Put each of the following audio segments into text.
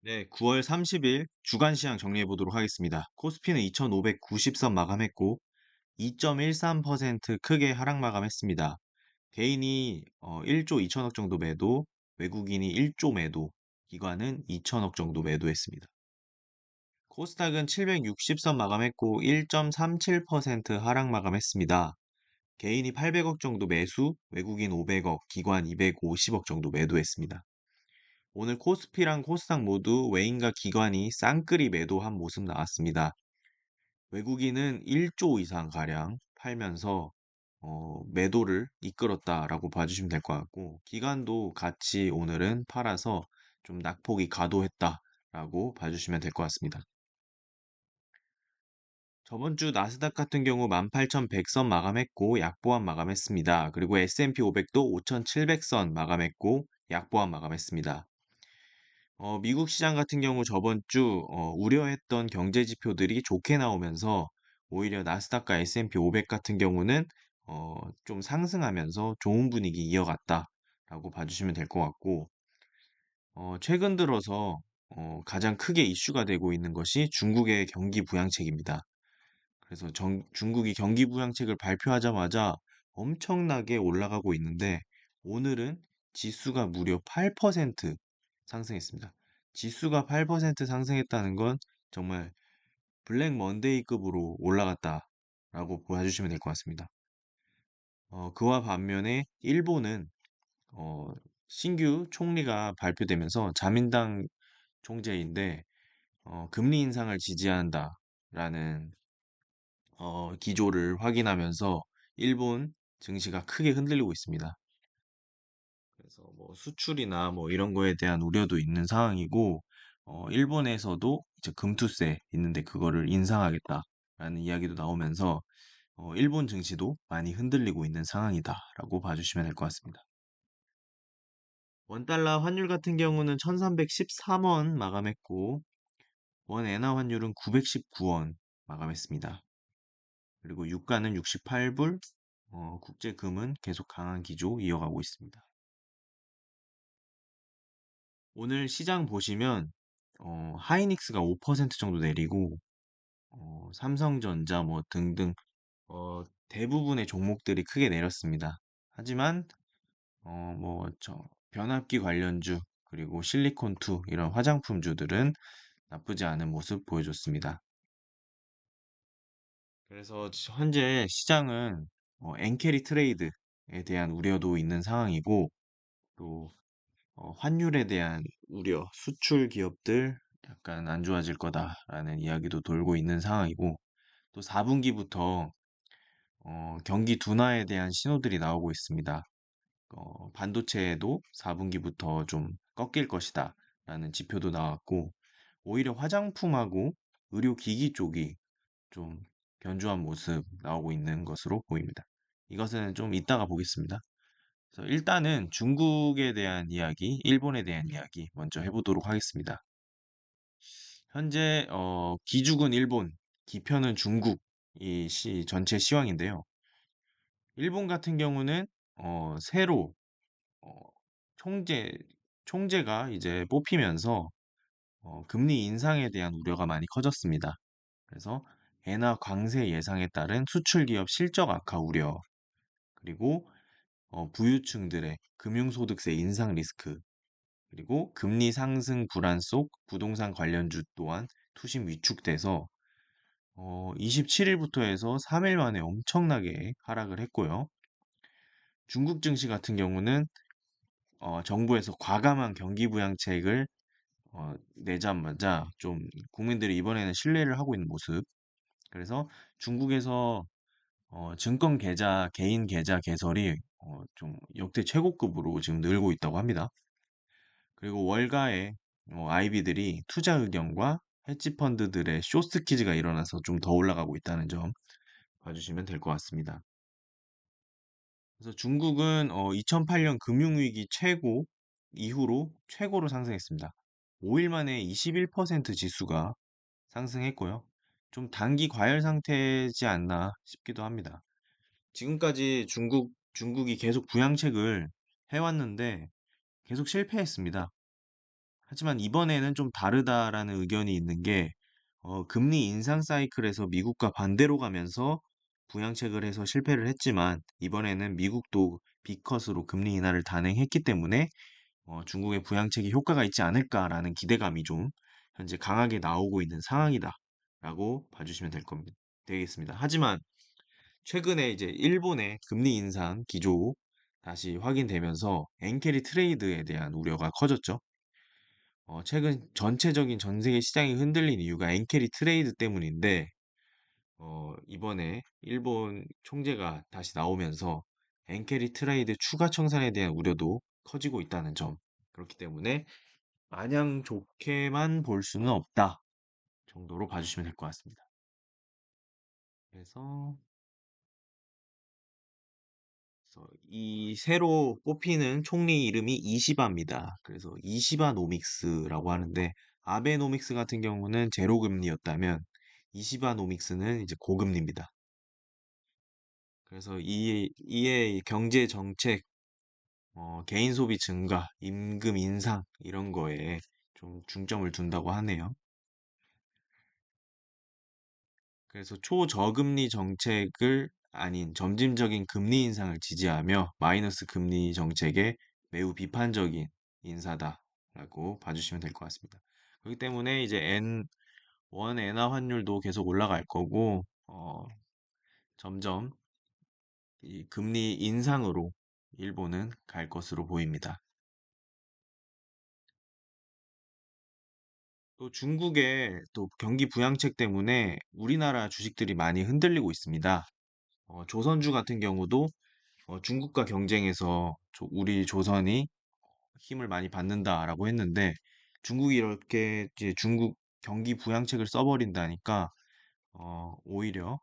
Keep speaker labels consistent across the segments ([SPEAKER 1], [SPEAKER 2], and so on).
[SPEAKER 1] 네, 9월 30일 주간 시장 정리해 보도록 하겠습니다. 코스피는 2,590선 마감했고 2.13% 크게 하락 마감했습니다. 개인이 1조 2천억 정도 매도, 외국인이 1조 매도, 기관은 2천억 정도 매도했습니다. 코스닥은 760선 마감했고 1.37% 하락 마감했습니다. 개인이 800억 정도 매수, 외국인 500억, 기관 250억 정도 매도했습니다. 오늘 코스피랑 코스닥 모두 외인과 기관이 쌍끌이 매도한 모습 나왔습니다. 외국인은 1조 이상 가량 팔면서 매도를 이끌었다라고 봐주시면 될 것 같고, 기관도 같이 오늘은 팔아서 좀 낙폭이 과도했다라고 봐주시면 될 것 같습니다. 저번 주 나스닥 같은 경우 18,100선 마감했고 약보합 마감했습니다. 그리고 S&P 500도 5,700선 마감했고 약보합 마감했습니다. 미국 시장 같은 경우 저번 주 우려했던 경제 지표들이 좋게 나오면서 오히려 나스닥과 S&P 500 같은 경우는 좀 상승하면서 좋은 분위기 이어갔다라고 봐주시면 될 것 같고, 최근 들어서 가장 크게 이슈가 되고 있는 것이 중국의 경기 부양책입니다. 그래서 중국이 경기 부양책을 발표하자마자 엄청나게 올라가고 있는데, 오늘은 지수가 무려 8% 상승했습니다. 지수가 8% 상승했다는 건 정말 블랙 먼데이급으로 올라갔다라고 보여주시면 될 것 같습니다. 그와 반면에 일본은 어, 신규 총리가 발표되면서 자민당 총재인데 금리 인상을 지지한다라는 기조를 확인하면서 일본 증시가 크게 흔들리고 있습니다. 그래서 뭐 수출이나 뭐 이런 거에 대한 우려도 있는 상황이고, 일본에서도 이제 금투세 있는데 그거를 인상하겠다라는 이야기도 나오면서 일본 증시도 많이 흔들리고 있는 상황이다라고 봐주시면 될 것 같습니다. 원달러 환율 같은 경우는 1313원 마감했고, 원 엔화 환율은 919원 마감했습니다. 그리고 유가는 68불, 국제금은 계속 강한 기조 이어가고 있습니다. 오늘 시장 보시면 하이닉스가 5% 정도 내리고 삼성전자 뭐 등등 대부분의 종목들이 크게 내렸습니다. 하지만 변압기 관련주 그리고 실리콘투 이런 화장품주들은 나쁘지 않은 모습 보여줬습니다. 그래서 현재 시장은 엔캐리 트레이드에 대한 우려도 있는 상황이고, 또 환율에 대한 우려, 수출 기업들 약간 안 좋아질 거다라는 이야기도 돌고 있는 상황이고, 또 4분기부터 경기 둔화에 대한 신호들이 나오고 있습니다. 반도체에도 4분기부터 좀 꺾일 것이다 라는 지표도 나왔고, 오히려 화장품하고 의료기기 쪽이 좀 견조한 모습 나오고 있는 것으로 보입니다. 이것은 좀 이따가 보겠습니다. 그래서 일단은 중국에 대한 이야기, 일본에 대한 이야기 먼저 해보도록 하겠습니다. 현재 기죽은 일본, 기편은 중국 이 전체 시황인데요. 일본 같은 경우는 새로 어, 총재 총재가 이제 뽑히면서 금리 인상에 대한 우려가 많이 커졌습니다. 그래서 엔화 강세 예상에 따른 수출 기업 실적 악화 우려, 그리고 부유층들의 금융소득세 인상 리스크, 그리고 금리 상승 불안 속 부동산 관련주 또한 투심 위축돼서 27일부터 해서 3일 만에 엄청나게 하락을 했고요. 중국 증시 같은 경우는 정부에서 과감한 경기 부양책을 내자마자 좀 국민들이 이번에는 신뢰를 하고 있는 모습. 그래서 중국에서 증권 계좌, 개인 계좌 개설이 좀 역대 최고급으로 지금 늘고 있다고 합니다. 그리고 월가에 IB들이 투자 의견과 헤지 펀드들의 쇼스퀴즈가 일어나서 좀 더 올라가고 있다는 점 봐주시면 될 것 같습니다. 그래서 중국은 2008년 금융위기 최고 이후로 최고로 상승했습니다. 5일 만에 21% 지수가 상승했고요. 좀 단기 과열 상태지 않나 싶기도 합니다. 지금까지 중국이 계속 부양책을 해왔는데 계속 실패했습니다. 하지만 이번에는 좀 다르다라는 의견이 있는 게, 금리 인상 사이클에서 미국과 반대로 가면서 부양책을 해서 실패를 했지만, 이번에는 미국도 B컷으로 금리 인하를 단행했기 때문에 중국의 부양책이 효과가 있지 않을까라는 기대감이 좀 현재 강하게 나오고 있는 상황이다라고 봐주시면 되겠습니다. 하지만 최근에 이제 일본의 금리 인상 기조 다시 확인되면서 엔캐리 트레이드에 대한 우려가 커졌죠. 최근 전체적인 전 세계 시장이 흔들린 이유가 엔캐리 트레이드 때문인데, 이번에 일본 총재가 다시 나오면서 엔캐리 트레이드 추가 청산에 대한 우려도 커지고 있다는 점. 그렇기 때문에 마냥 좋게만 볼 수는 없다 정도로 봐주시면 될 것 같습니다. 그래서 이 새로 뽑히는 총리 이름이 이시바입니다. 그래서 이시바노믹스라고 하는데, 아베노믹스 같은 경우는 제로금리였다면 이시바노믹스는 이제 고금리입니다. 그래서 이의 경제 정책, 개인 소비 증가, 임금 인상 이런 거에 좀 중점을 둔다고 하네요. 그래서 초저금리 정책을 아닌 점진적인 금리 인상을 지지하며 마이너스 금리 정책에 매우 비판적인 인사다라고 봐주시면 될 것 같습니다. 그렇기 때문에 이제 원 엔화 환율도 계속 올라갈 거고, 점점 이 금리 인상으로 일본은 갈 것으로 보입니다. 또 중국의 또 경기 부양책 때문에 우리나라 주식들이 많이 흔들리고 있습니다. 조선주 같은 경우도 중국과 경쟁해서 우리 조선이 힘을 많이 받는다라고 했는데, 중국이 이렇게 이제 중국 경기 부양책을 써버린다니까 오히려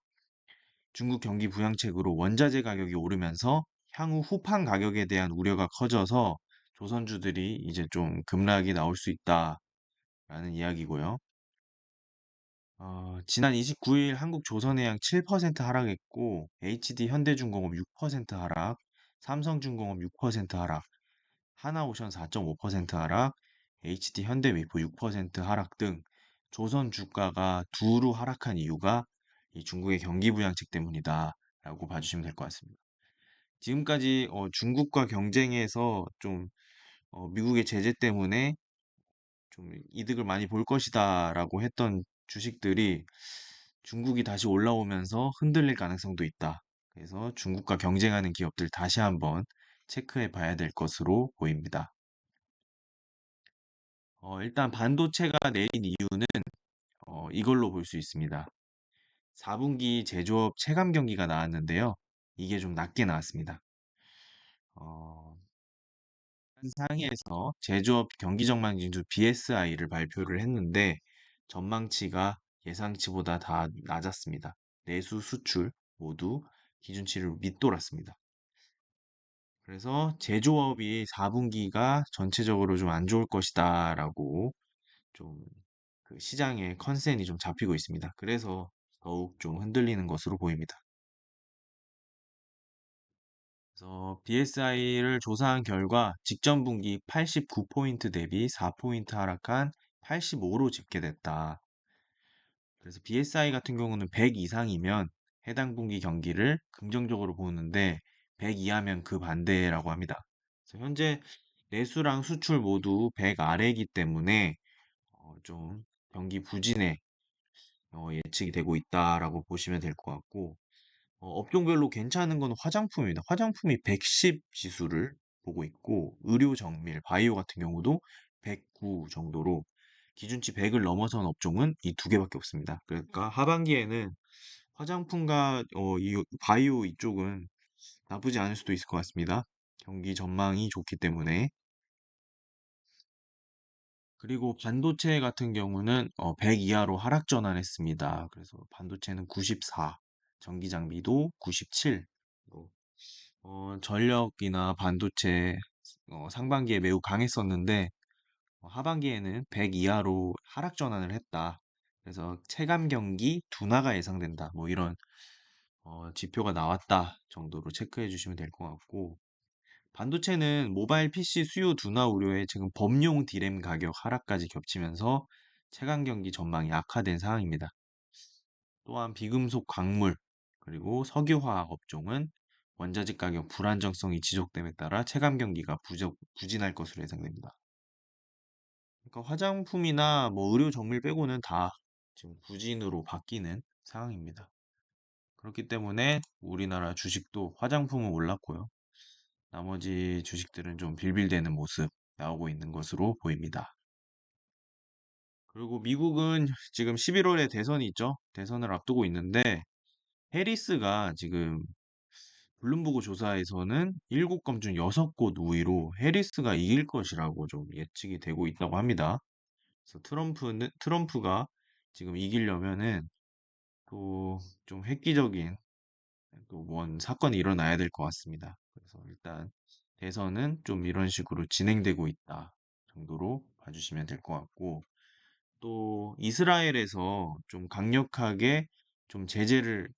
[SPEAKER 1] 중국 경기 부양책으로 원자재 가격이 오르면서 향후 후판 가격에 대한 우려가 커져서 조선주들이 이제 좀 급락이 나올 수 있다라는 이야기고요. 지난 29일 한국조선해양 7% 하락했고, HD 현대중공업 6% 하락, 삼성중공업 6% 하락, 하나오션 4.5% 하락, HD 현대웨이프 6% 하락 등 조선 주가가 두루 하락한 이유가 이 중국의 경기 부양책 때문이다라고 봐주시면 될 것 같습니다. 지금까지 중국과 경쟁해서 좀 미국의 제재 때문에 좀 이득을 많이 볼 것이다라고 했던 주식들이 중국이 다시 올라오면서 흔들릴 가능성도 있다. 그래서 중국과 경쟁하는 기업들 다시 한번 체크해 봐야 될 것으로 보입니다. 일단 반도체가 내린 이유는 이걸로 볼 수 있습니다. 4분기 제조업 체감 경기가 나왔는데요. 이게 좀 낮게 나왔습니다. 어, 상해에서 제조업 경기 전망 지수 BSI를 발표를 했는데, 전망치가 예상치보다 다 낮았습니다. 내수, 수출 모두 기준치를 밑돌았습니다. 그래서 제조업이 4분기가 전체적으로 좀 안 좋을 것이다라고 좀 그 시장의 컨센이 좀 잡히고 있습니다. 그래서 더욱 좀 흔들리는 것으로 보입니다. 그래서 BSI를 조사한 결과 직전 분기 89포인트 대비 4포인트 하락한 85로 집계됐다. 그래서 BSI 같은 경우는 100 이상이면 해당 분기 경기를 긍정적으로 보는데, 100 이하면 그 반대라고 합니다. 그래서 현재 내수랑 수출 모두 100 아래이기 때문에 좀 경기 부진에 예측이 되고 있다라고 보시면 될 것 같고, 업종별로 괜찮은 건 화장품입니다. 화장품이 110 지수를 보고 있고, 의료 정밀, 바이오 같은 경우도 109 정도로 기준치 100을 넘어선 업종은 이 두 개밖에 없습니다. 그러니까 하반기에는 화장품과 이 바이오 이쪽은 나쁘지 않을 수도 있을 것 같습니다. 경기 전망이 좋기 때문에. 그리고 반도체 같은 경우는 100 이하로 하락 전환했습니다. 그래서 반도체는 94, 전기 장비도 97. 전력이나 반도체 상반기에 매우 강했었는데, 하반기에는 100 이하로 하락 전환을 했다. 그래서 체감 경기 둔화가 예상된다. 뭐 이런 지표가 나왔다 정도로 체크해 주시면 될 것 같고, 반도체는 모바일 PC 수요 둔화 우려에 지금 범용 D램 가격 하락까지 겹치면서 채광 경기 전망이 악화된 상황입니다. 또한 비금속 광물 그리고 석유화학 업종은 원자재 가격 불안정성이 지속됨에 따라 체감 경기가 부진할 것으로 예상됩니다. 그러니까 화장품이나 뭐 의료 정밀 빼고는 다 지금 부진으로 바뀌는 상황입니다. 그렇기 때문에 우리나라 주식도 화장품은 올랐고요. 나머지 주식들은 좀 빌빌대는 모습 나오고 있는 것으로 보입니다. 그리고 미국은 지금 11월에 대선이 있죠. 대선을 앞두고 있는데 해리스가 지금 블룸버그 조사에서는 7곳 중 6곳 우위로 해리스가 이길 것이라고 좀 예측이 되고 있다고 합니다. 그래서 트럼프가 지금 이기려면은 또 좀 획기적인 또 뭔 사건이 일어나야 될 것 같습니다. 그래서 일단 대선은 좀 이런 식으로 진행되고 있다 정도로 봐주시면 될 것 같고 또 이스라엘에서 좀 강력하게 좀 제재를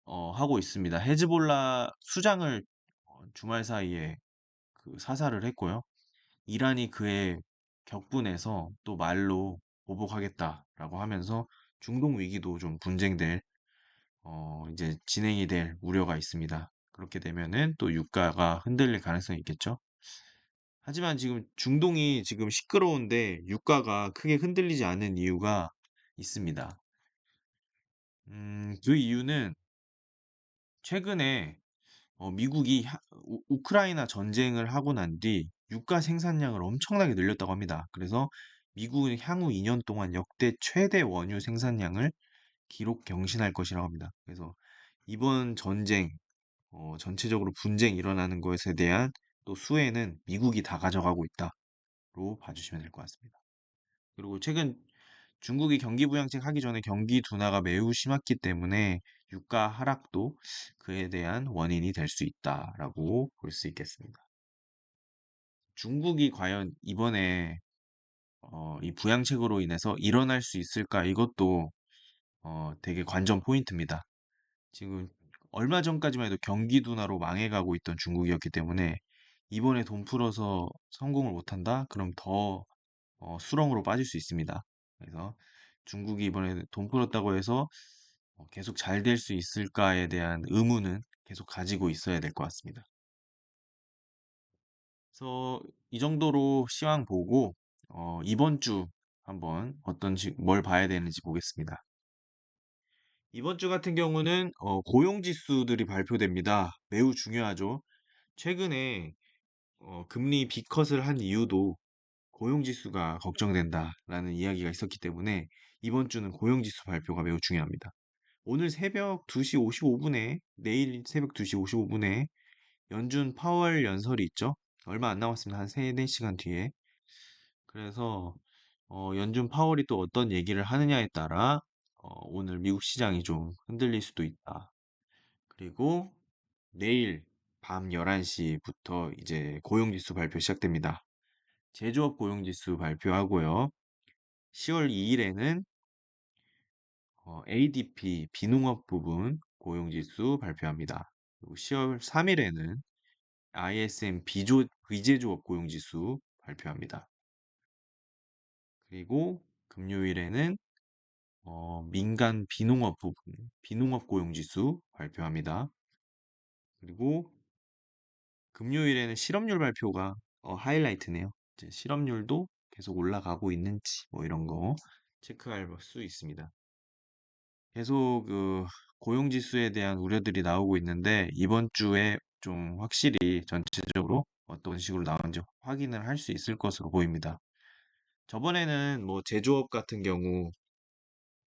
[SPEAKER 1] 하고 있습니다. 헤즈볼라 수장을 주말 사이에 그 사살을 했고요. 이란이 그에 격분해서 또 말로 보복하겠다라고 하면서 중동 위기도 좀 분쟁될 이제 진행이 될 우려가 있습니다. 그렇게 되면은 또 유가가 흔들릴 가능성이 있겠죠. 하지만 지금 중동이 지금 시끄러운데 유가가 크게 흔들리지 않는 이유가 있습니다. 그 이유는 최근에 미국이 우크라이나 전쟁을 하고 난 뒤 유가 생산량을 엄청나게 늘렸다고 합니다. 그래서 미국은 향후 2년 동안 역대 최대 원유 생산량을 기록 경신할 것이라고 합니다. 그래서 이번 전쟁, 전체적으로 분쟁이 일어나는 것에 대한 또 수혜는 미국이 다 가져가고 있다로 봐주시면 될 것 같습니다. 그리고 최근 중국이 경기 부양책 하기 전에 경기 둔화가 매우 심했기 때문에 유가 하락도 그에 대한 원인이 될 수 있다라고 볼 수 있겠습니다. 중국이 과연 이번에 이 부양책으로 인해서 일어날 수 있을까? 이것도 되게 관전 포인트입니다. 지금 얼마 전까지만 해도 경기 둔화로 망해가고 있던 중국이었기 때문에 이번에 돈 풀어서 성공을 못한다? 그럼 더 수렁으로 빠질 수 있습니다. 그래서 중국이 이번에 돈 풀었다고 해서 계속 잘 될 수 있을까에 대한 의문은 계속 가지고 있어야 될 것 같습니다. 그래서 이 정도로 시황 보고 이번 주 한번 뭘 봐야 되는지 보겠습니다. 이번 주 같은 경우는 고용 지수들이 발표됩니다. 매우 중요하죠. 최근에 금리 B컷을 한 이유도 고용 지수가 걱정된다라는 이야기가 있었기 때문에 이번 주는 고용 지수 발표가 매우 중요합니다. 오늘 새벽 2시 55분에 내일 새벽 2시 55분에 연준 파월 연설이 있죠. 얼마 안 남았습니다. 한 3, 4시간 뒤에. 그래서 연준 파월이 또 어떤 얘기를 하느냐에 따라 오늘 미국 시장이 좀 흔들릴 수도 있다. 그리고 내일 밤 11시부터 이제 고용지수 발표 시작됩니다. 제조업 고용지수 발표하고요. 10월 2일에는 ADP 비농업 부분 고용지수 발표합니다. 그리고 10월 3일에는 ISM 비제조업 고용지수 발표합니다. 그리고 금요일에는 민간 비농업 부분, 비농업 고용지수 발표합니다. 그리고 금요일에는 실업률 발표가 하이라이트네요. 이제 실업률도 계속 올라가고 있는지 뭐 이런 거 체크할 수 있습니다. 계속 그 고용지수에 대한 우려들이 나오고 있는데 이번 주에 좀 확실히 전체적으로 어떤 식으로 나오는지 확인을 할 수 있을 것으로 보입니다. 저번에는 뭐 제조업 같은 경우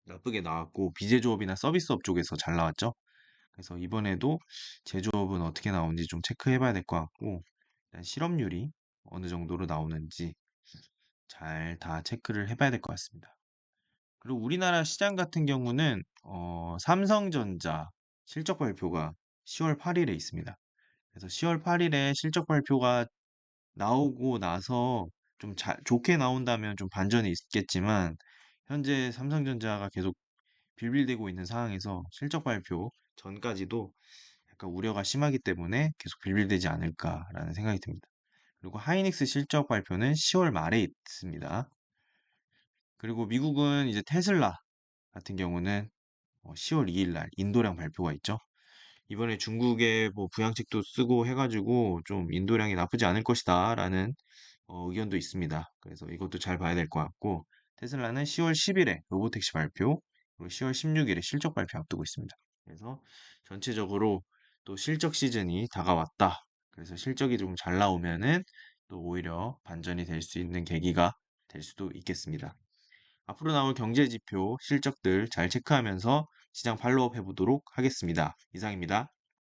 [SPEAKER 1] 나쁘게 나왔고 비제조업이나 서비스업 쪽에서 잘 나왔죠. 그래서 이번에도 제조업은 어떻게 나오는지 좀 체크해 봐야 될 것 같고 일단 실업률이 어느 정도로 나오는지 잘 다 체크를 해 봐야 될 것 같습니다. 그리고 우리나라 시장 같은 경우는 삼성전자 실적 발표가 10월 8일에 있습니다. 그래서 10월 8일에 실적 발표가 나오고 나서 좀 좋게 나온다면 좀 반전이 있겠지만 현재 삼성전자가 계속 빌빌대고 있는 상황에서 실적 발표 전까지도 약간 우려가 심하기 때문에 계속 빌빌대지 않을까라는 생각이 듭니다. 그리고 하이닉스 실적 발표는 10월 말에 있습니다. 그리고 미국은 이제 테슬라 같은 경우는 10월 2일 날 인도량 발표가 있죠. 이번에 중국의 뭐 부양책도 쓰고 해가지고 좀 인도량이 나쁘지 않을 것이다라는 의견도 있습니다. 그래서 이것도 잘 봐야 될 것 같고 테슬라는 10월 10일에 로보택시 발표, 그리고 10월 16일에 실적 발표 앞두고 있습니다. 그래서 전체적으로 또 실적 시즌이 다가왔다. 그래서 실적이 좀 잘 나오면은 또 오히려 반전이 될 수 있는 계기가 될 수도 있겠습니다. 앞으로 나올 경제 지표, 실적들 잘 체크하면서 시장 팔로우업 해보도록 하겠습니다. 이상입니다.